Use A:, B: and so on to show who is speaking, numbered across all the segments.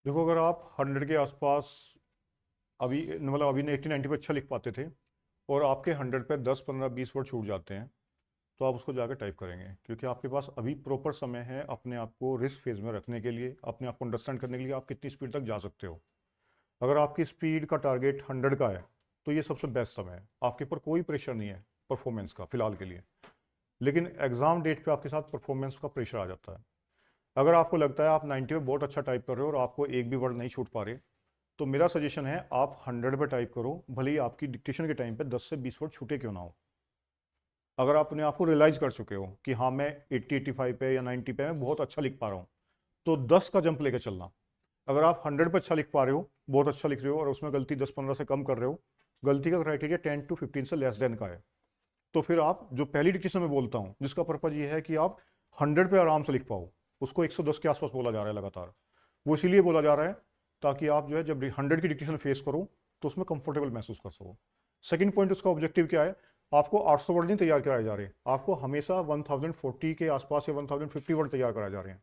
A: देखो, अगर आप 100 के आसपास अभी मतलब अभी 80-90 पे अच्छा लिख पाते थे और आपके 100 पे 10-15-20 वर्ड छूट जाते हैं, तो आप उसको जाकर टाइप करेंगे, क्योंकि आपके पास अभी प्रॉपर समय है अपने आप को रिस्क फेज में रखने के लिए, अपने आप को अंडरस्टैंड करने के लिए आप कितनी स्पीड तक जा सकते हो। अगर आपकी स्पीड का टारगेट 100 का है तो ये सबसे बेस्ट समय है, आपके ऊपर कोई प्रेशर नहीं है परफॉर्मेंस का फिलहाल के लिए। लेकिन एग्जाम डेट पे आपके साथ परफॉर्मेंस का प्रेशर आ जाता है। अगर आपको लगता है आप 90 में बहुत अच्छा टाइप कर रहे हो और आपको एक भी वर्ड नहीं छूट पा रहे, तो मेरा सजेशन है आप 100 पे टाइप करो, भले ही आपकी डिक्टेशन के टाइम पे 10 से 20 वर्ड छूटे क्यों ना हो। अगर आप अपने आप को रियलाइज कर चुके हो कि हाँ मैं 80-85 पे या 90 पे मैं बहुत अच्छा लिख पा रहा हूँ, तो 10 का जंप लेके चलना। अगर आप 100 पे अच्छा लिख पा रहे हो, बहुत अच्छा लिख रहे हो, और उसमें गलती 10-15 से कम कर रहे हो, गलती का क्राइटेरिया 10 to 15 से लेस देन का है, तो फिर आप जो पहली डिक्टेशन में बोलता हूँ जिसका पर्पज ये है कि आप 100 पे आराम से लिख पाओ, उसको 110 के आसपास बोला जा रहा है लगातार। वो इसीलिए बोला जा रहा है ताकि आप जो है जब 100 की डिक्टेशन फेस करो तो उसमें कंफर्टेबल महसूस कर सको। सेकंड पॉइंट, उसका ऑब्जेक्टिव क्या है? आपको 800 वर्ड नहीं तैयार कराए जा रहे, आपको हमेशा 1040 के आसपास या 1050 वर्ड तैयार कराए जा रहे हैं,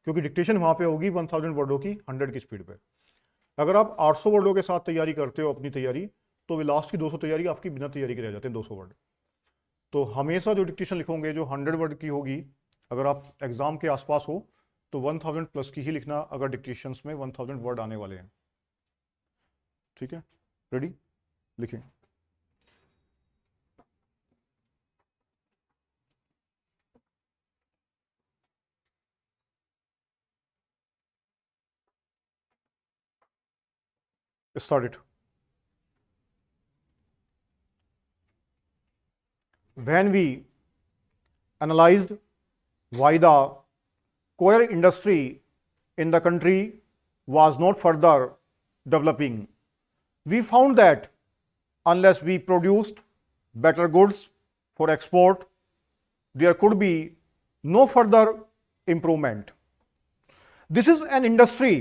A: क्योंकि डिक्टेशन वहां पे होगी 1000 वर्डों की 100 की स्पीड पे। अगर आप 800 वर्डों के साथ तैयारी करते हो अपनी तैयारी, तो वे लास्ट की 200 तैयारी आपकी बिना तैयारी के रह जाते हैं 200 वर्ड। तो हमेशा जो डिक्टेशन लिखोगे जो 100 वर्ड की होगी, अगर आप एग्जाम के आसपास हो तो 1000 प्लस की ही लिखना, अगर डिक्टेशंस में 1000 वर्ड आने वाले हैं। ठीक है, रेडी? लिखें। Start it. When we analyzed why the coir industry in the country was not further developing, we found that unless we produced better goods for export, there could be no further improvement. This is an industry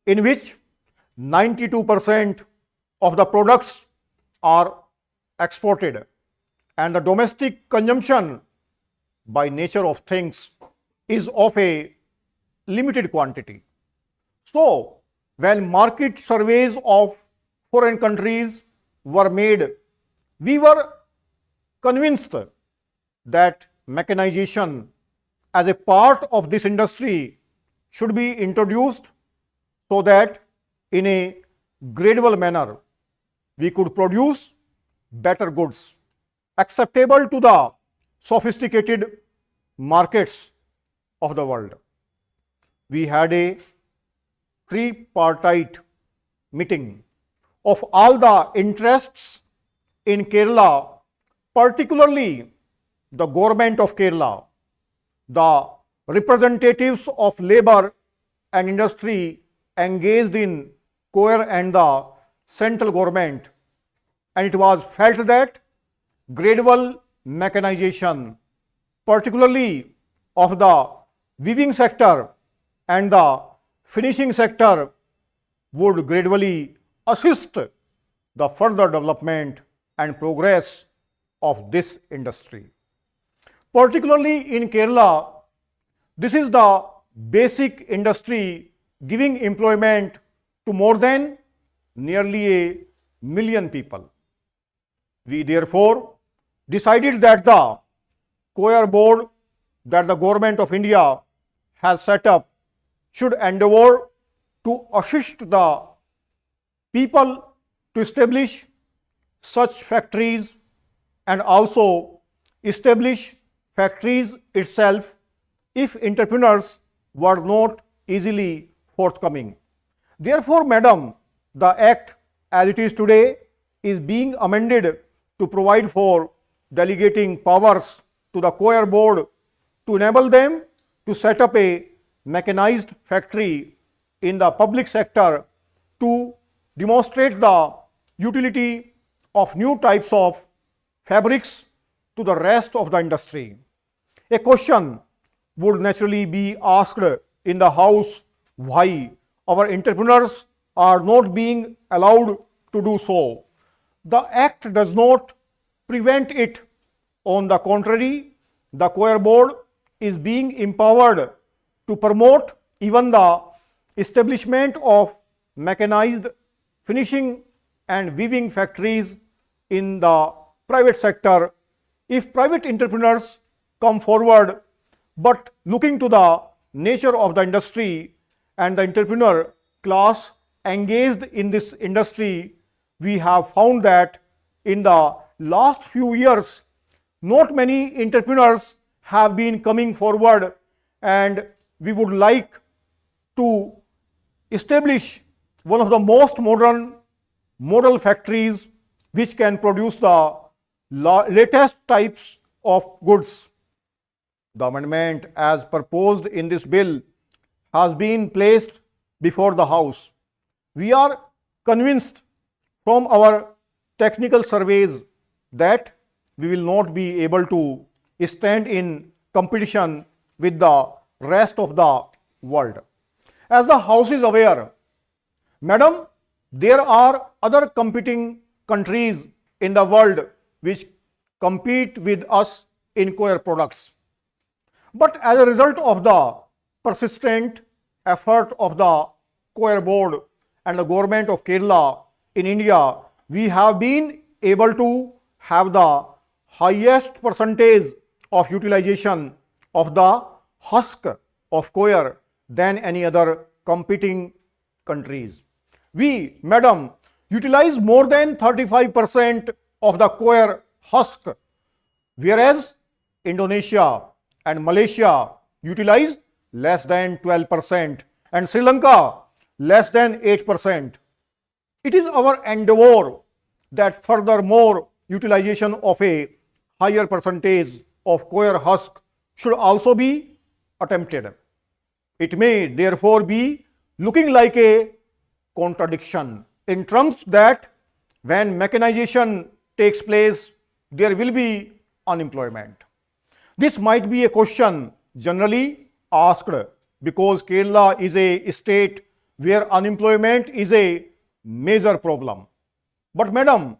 A: in which 92% of the products are exported, and the domestic consumption by nature of things is of a limited quantity. So, when market surveys of foreign countries were made, we were convinced that mechanization as a part of this industry should be introduced so that in a gradual manner we could produce better goods acceptable to the sophisticated markets of the world. We had a tripartite meeting of all the interests in Kerala, particularly the government of Kerala, the representatives of labor and industry engaged in COER and the central government, and it was felt that gradual mechanization, particularly of the weaving sector and the finishing sector, would gradually assist the further development and progress of this industry. Particularly in Kerala, this is the basic industry giving employment to more than nearly 1,000,000 people. We therefore decided that the COER board that the government of India has set up should endeavor to assist the people to establish such factories and also establish factories itself if entrepreneurs were not easily forthcoming. Therefore, madam, the act as it is today is being amended to provide for delegating powers to the COER board to enable them to set up a mechanized factory in the public sector to demonstrate the utility of new types of fabrics to the rest of the industry. A question would naturally be asked in the House why our entrepreneurs are not being allowed to do so. The act does not prevent it. On the contrary, the COER board is being empowered to promote even the establishment of mechanized finishing and weaving factories in the private sector. If private entrepreneurs come forward, but looking to the nature of the industry and the entrepreneur class engaged in this industry, we have found that in the last few years, not many entrepreneurs have been coming forward, and we would like to establish one of the most modern model factories which can produce the latest types of goods. The amendment as proposed in this bill has been placed before the House. We are convinced from our technical surveys that we will not be able to stand in competition with the rest of the world. As the House is aware, Madam, there are other competing countries in the world which compete with us in coir products. But as a result of the persistent effort of the coir board and the government of Kerala in India, we have been able to have the highest percentage of utilization of the husk of coir than any other competing countries. We, Madam, utilize more than 35% of the coir husk, whereas Indonesia and Malaysia utilize less than 12% and Sri Lanka less than 8%. It is our endeavor that furthermore utilization of a higher percentage of coir husk should also be attempted. It may therefore be looking like a contradiction in terms that when mechanization takes place, there will be unemployment. This might be a question generally asked because Kerala is a state where unemployment is a major problem. But Madam,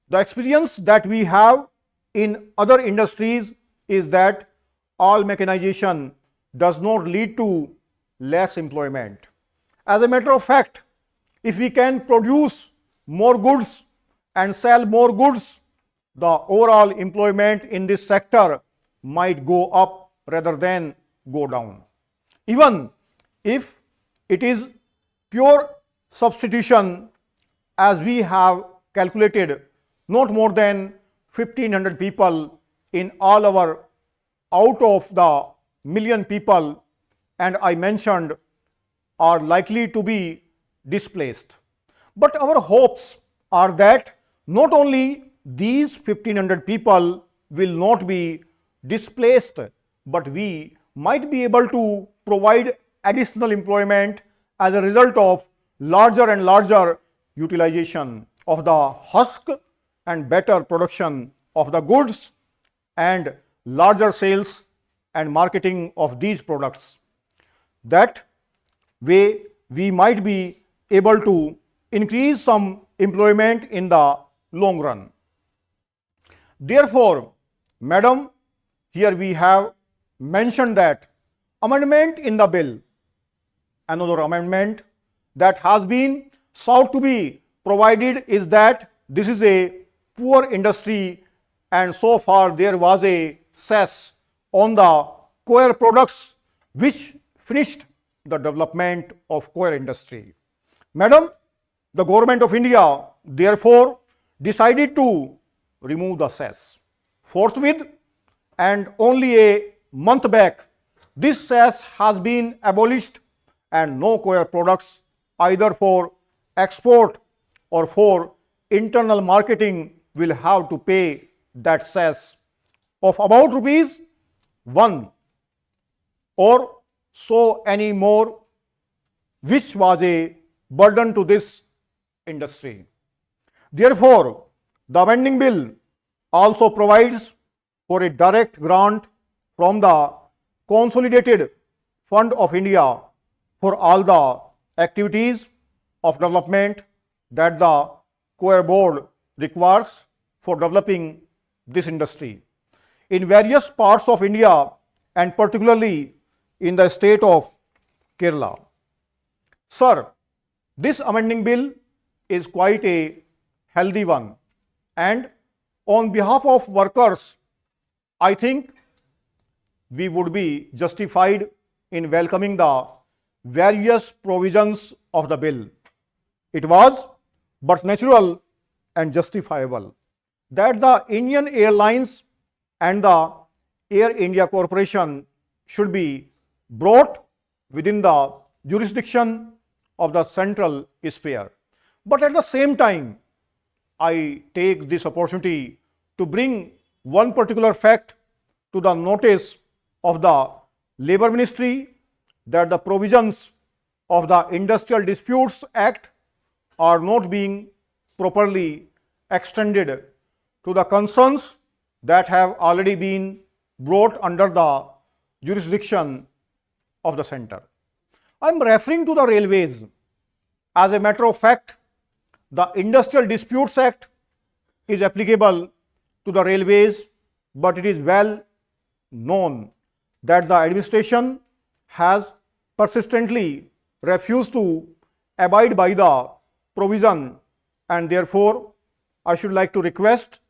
A: the experience that we have in other industries is that all mechanization does not lead to less employment. As a matter of fact, if we can produce more goods and sell more goods, the overall employment in this sector might go up rather than go down. Even if it is pure substitution, as we have calculated, not more than 1500 people in all our out of the million people, and I mentioned, are likely to be displaced. But our hopes are that not only these 1500 people will not be displaced, but we might be able to provide additional employment as a result of larger and larger utilization of the husk and better production of the goods and larger sales and marketing of these products. That way we might be able to increase some employment in the long run. Therefore, Madam, here we have mentioned that amendment in the bill, another amendment that has been sought to be provided is that this is a poor industry, and so far there was a cess on the coir products which finished the development of coir industry. Madam, the government of India therefore decided to remove the cess. Forthwith, and only a month back, this cess has been abolished and no coir products either for export or for internal marketing will have to pay that cess of about rupees 1 or so any more, which was a burden to this industry. Therefore, the amending bill also provides for a direct grant from the Consolidated Fund of India for all the activities of development that the coir board requires for developing this industry. In various parts of India and particularly in the state of Kerala, Sir, this amending bill is quite a healthy one, and on behalf of workers, I think we would be justified in welcoming the various provisions of the bill. It was but natural and justifiable that the Indian Airlines and the Air India Corporation should be brought within the jurisdiction of the central sphere. But at the same time, I take this opportunity to bring one particular fact to the notice of the Labour Ministry, that the provisions of the Industrial Disputes Act are not being properly extended to the concerns that have already been brought under the jurisdiction of the centre. I am referring to the railways. As a matter of fact, the Industrial Disputes Act is applicable to the railways, but it is well known that the administration has persistently refused to abide by the provision, and therefore I should like to request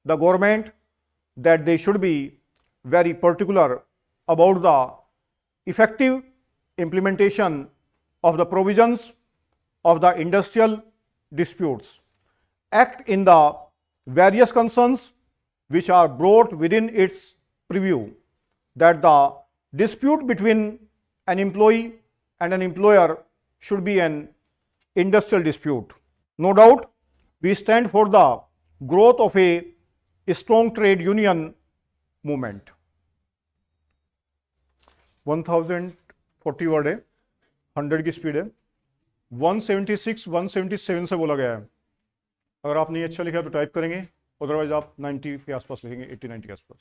A: the government that they should be very particular about the effective implementation of the provisions of the Industrial Disputes Act in the various concerns which are brought within its purview, that the dispute between an employee and an employer should be an industrial dispute. No doubt, we stand for the growth of a strong trade union movement. 1040 word है, 100 की speed है, 176 177 से बोला गया है. अगर आपने अच्छा लिखा तो टाइप करेंगे, अदरवाइज आप 90 के आसपास लिखेंगे, 80 90 के आसपास.